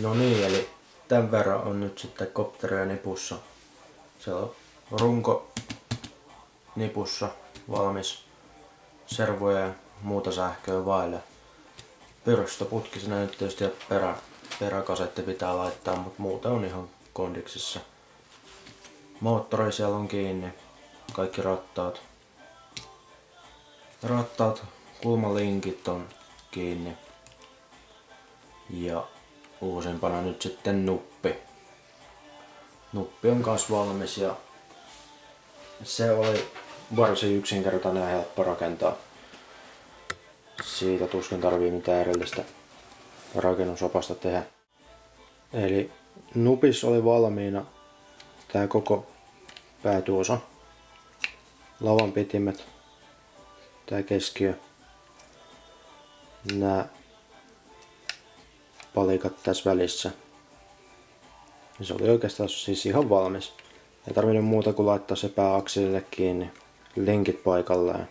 No niin, eli tämän verran on nyt sitten kopteria nipussa. Siellä on runko nipussa valmis, servoja ja muuta sähköä vaille. Pyrstöputki sinne nyt tietysti ja peräkasetti pitää laittaa, mutta muuten on ihan kondiksissa. Moottori siellä on kiinni, kaikki rattaat. Kulmalinkit on kiinni. Ja uusimpana nyt sitten nuppi. Nuppi on kans valmis ja se oli varsin yksinkertainen ja helppo rakentaa. Siitä tuskin tarvii mitään erillistä rakennusopasta tehdä. Eli nupissa oli valmiina tää koko päätyosa. Lavan pitimet, tää keskiö, nää palikat tässä välissä. Ja se oli oikeastaan siis ihan valmis. Ei tarvinnut muuta kuin laittaa se pääakselille kiinni, linkit paikalleen.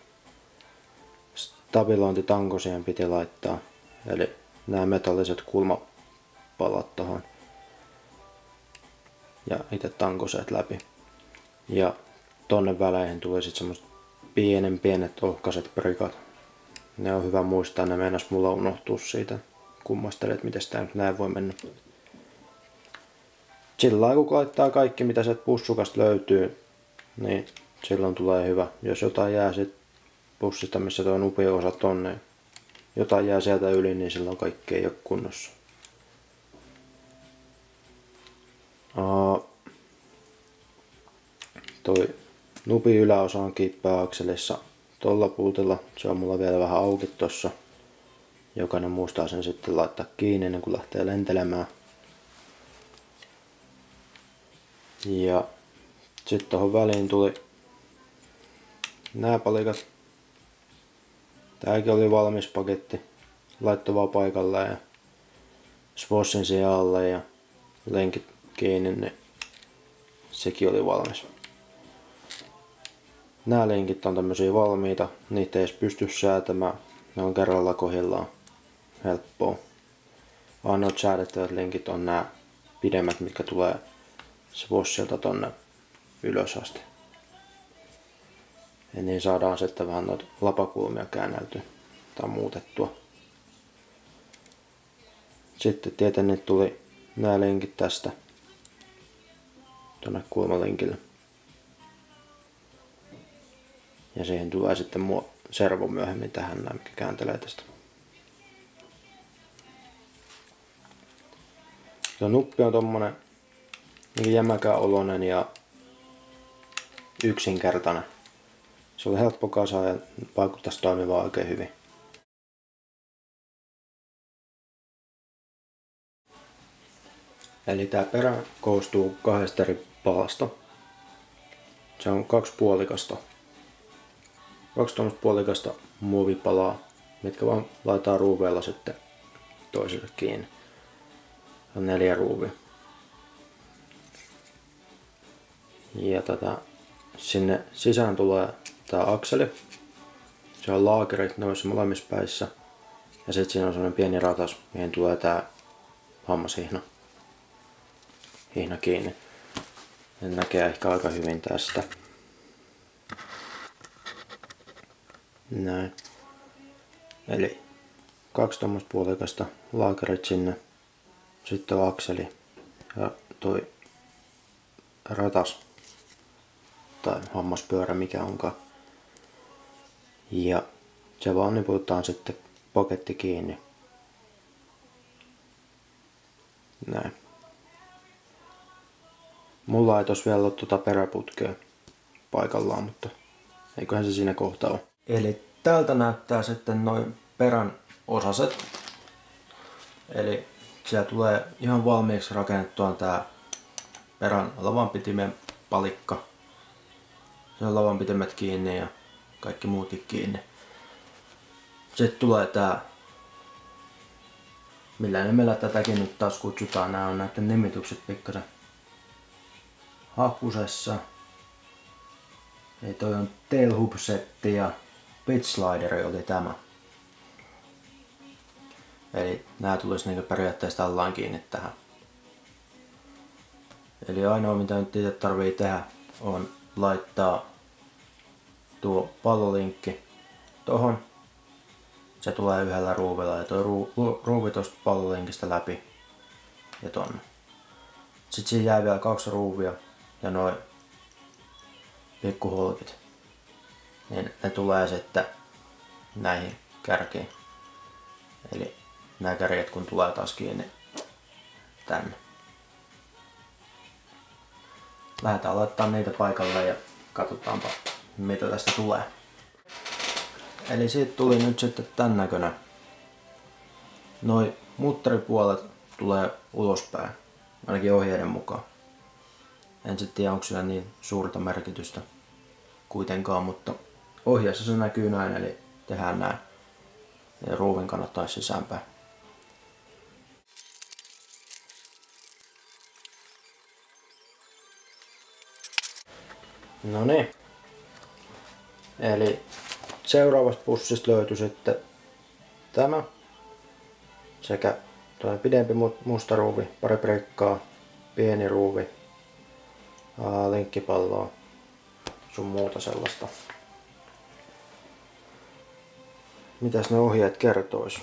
Stabilointitanko siihen piti laittaa, eli nämä metalliset kulmapalat tohon. Ja itse tankoseet läpi. Ja tonne väleihin tuli sitten semmoset pienet ohkaiset prikat. Ne on hyvä muistaa, ne meinas mulla unohtua siitä. Kummastelin, että miten tää nyt näin voi mennä. Sillä lailla kun laittaa kaikki mitä sieltä pussukasta löytyy, niin silloin tulee hyvä. Jos jotain jää sit pussista, missä tuo nupiosa on, niin jotain jää sieltä yli, niin silloin kaikki ei ole kunnossa. Toi nupi yläosa on pääakselissa tolla puutilla. Se on mulla vielä vähän auki tossa. Jokainen muistaa sen sitten laittaa kiinni ennen kuin lähtee lentelemään. Ja sitten tuohon väliin tuli nämä palikat. Tääkin oli valmis paketti. Laittoi vaan paikalleen ja swossin siihen alle ja lenkit kiinni, niin sekin oli valmis. Nämä lenkit on tämmöisiä valmiita. Niitä ei edes pysty säätämään. Ne on kerralla kohdillaan. Helppoa. Ainoat säädettävät lenkit on nämä pidemmät, mitkä tulee swossilta tonne ylös asti. Ja niin saadaan sitten vähän noita lapakulmia käänneltyä tai muutettua. Sitten tietenkin tuli nämä lenkit tästä tonne kulmalinkille. Ja siihen tulee sitten servo myöhemmin tähän näin, mikä kääntelee tästä. Tuo nuppi on tommonen jämäkä oloinen ja yksinkertainen. Se oli helppo kasa ja vaikuttaisi toimimaan oikein hyvin. Eli tää perä koostuu kahdesta eri palasta. Se on kaksi puolikasta. Kaksi tuommoista puolikasta muovipalaa, mitkä vaan laitetaan ruuveilla sitten toiselle kiinni. On 4 ruuvia. Ja sinne sisään tulee tää akseli. Se on laakerit noissa molemmissa päissä. Ja sitten siinä on sellainen pieni ratas, mihin tulee tää hammashihna kiinni. Ja näkee ehkä aika hyvin tästä. Näin. Eli 2 tommoista puolikasta laakerit sinne. Sitten on akseli ja toi ratas tai hammaspyörä mikä onkaan. Ja se vaan niputetaan sitten paketti kiinni. Näin. Mulla ei tos vielä ole tuota peräputkea paikallaan, mutta eiköhän se siinä kohta ole. Eli täältä näyttää sitten noin perän osaset. Eli siellä tulee ihan valmiiksi rakennettua tää perän lavanpitimen palikka. Se on lavanpitimet kiinni ja kaikki muutkin kiinni. Sitten tulee tää, millä nimellä tätäkin nyt taas kutsutaan, nämä on näiden nimitykset pikkasen hakusessa. Eli toi on tail hoop setti ja pitch slideri oli tämä. Eli nämä tulisi niinku periaatteessa tallaan kiinni tähän Eli ainoa mitä nyt itse tarvii tehdä on laittaa tuo pallolinkki tohon. Se tulee yhdellä ruuvilla ja tuo ruuvi tosta pallolinkistä läpi ja tonne. Sitten siinä jää vielä 2 ruuvia ja noin pikkuholkit. Niin ne tulee sitten näihin kärkiin. Eli nämä kärjet kun tulee taas kiinni tänne. Lähdetään laittaa niitä paikalle ja katsotaanpa mitä tästä tulee. Eli siitä tuli nyt sitten tän näköinen. Noi mutteripuolet tulee ulospäin, ainakin ohjeiden mukaan. En sitten tiedä onko sillä niin suurta merkitystä kuitenkaan, mutta ohjeessa se näkyy näin, eli tehdään näin. Ja ruuvin kannattaa sisäänpäin. No niin. Eli seuraavasta pussista löytyi sitten tämä sekä tuo pidempi musta ruuvi, pari brekkaa, pieni ruuvi, linkkipalloa, sun muuta sellaista. Mitäs ne ohjeet kertois?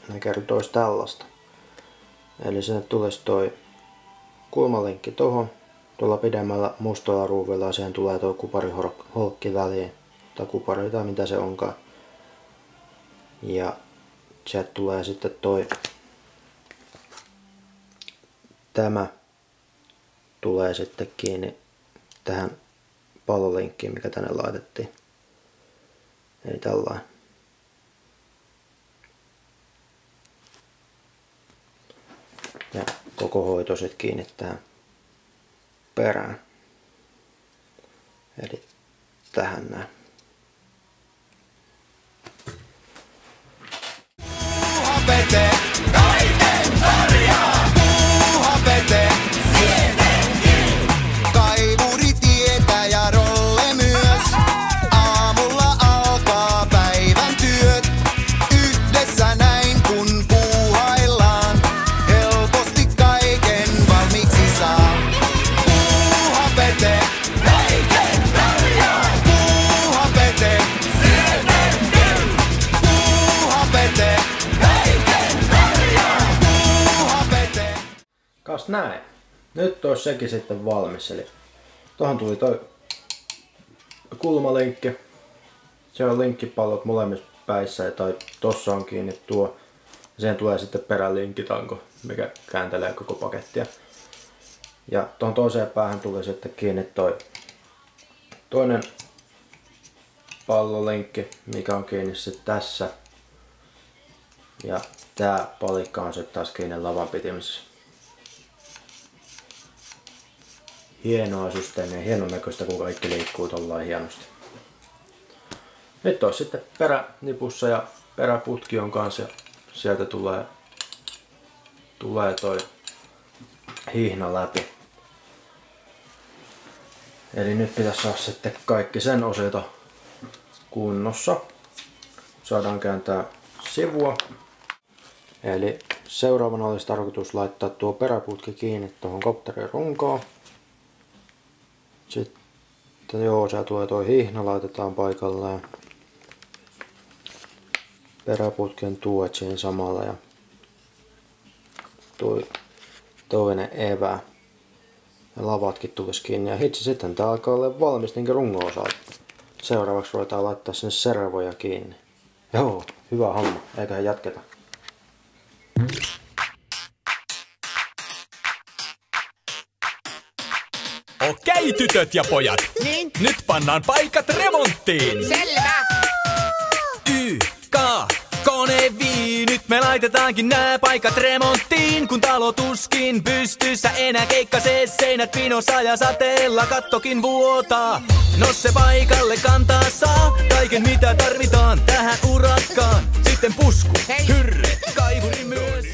Ne kertois tällaista. Eli sinne tulisi toi kulmalinkki tohon. Tuolla pidemmällä mustalla ruuvilla siihen tulee tuo kupariholkki väliin. Tai kupari tai mitä se onkaan. Ja sieltä tulee sitten toi. Tämä tulee sitten kiinni tähän pallolinkkiin mikä tänne laitettiin. Eli tällainen. Ja koko hoito sitten kiinni tähän perään. Eli tähän näin. Kaivuri tietää ja rolle myös. Aamulla alkaa päivän työt. Yhdessä näin kun puuhaillaan. Helposti kaiken valmiiksi saa. Puuhapete, kaiken tarjoaa. Puuhapete, puuhapete, kaiken tarjoaa. Puuhapete. Kas näin. Nyt olisi sekin sitten valmis. Eli tuohon tuli toi kulmalinkki. Se on linkkipallot molemmissa päissä tai tossa on kiinni tuo. Ja siihen tulee sitten perälinkkitanko, mikä kääntelee koko pakettia. Ja tuohon toiseen päähän tuli sitten kiinni toi toinen pallolinkki, mikä on kiinni sitten tässä. Ja tää palikka on sitten taas kiinni lavan pitimisessä. Hienoa systeemiä, hienon näköistä kun kaikki liikkuu tollain hienosti. Nyt on sitten peränipussa ja peräputki on kanssa ja sieltä tulee toi hihna läpi. Eli nyt pitäisi saada sitten kaikki sen osilta kunnossa. Saadaan kääntää sivua. Eli seuraavana olisi tarkoitus laittaa tuo peräputki kiinni tuohon kopterin runkoon. Sitten joo, siellä tulee toi hihna, laitetaan paikalleen. Peräputken tuet siinä samalla ja toinen evä. Ja lavatkin tulisi kiinni ja hitsi sitten tää alkaa olla valmis niinkin rungon osalta. Seuraavaksi ruvetaan laittaa sinne servoja kiinni. Joo, hyvä homma, eiköhän jatketa. Okei tytöt ja pojat, Niin? nyt pannaan paikat remonttiin. Selvä! Kone-vii, nyt me laitetaankin nää paikat remonttiin. Kun talo tuskin pystyssä enää keikkasee seinät pinossa ja sateella kattokin vuotaa. No se paikalle kantaa saa kaiken mitä tarvitaan tähän urakkaan. Sitten pusku, Hei. hyrre, kaivuri myös.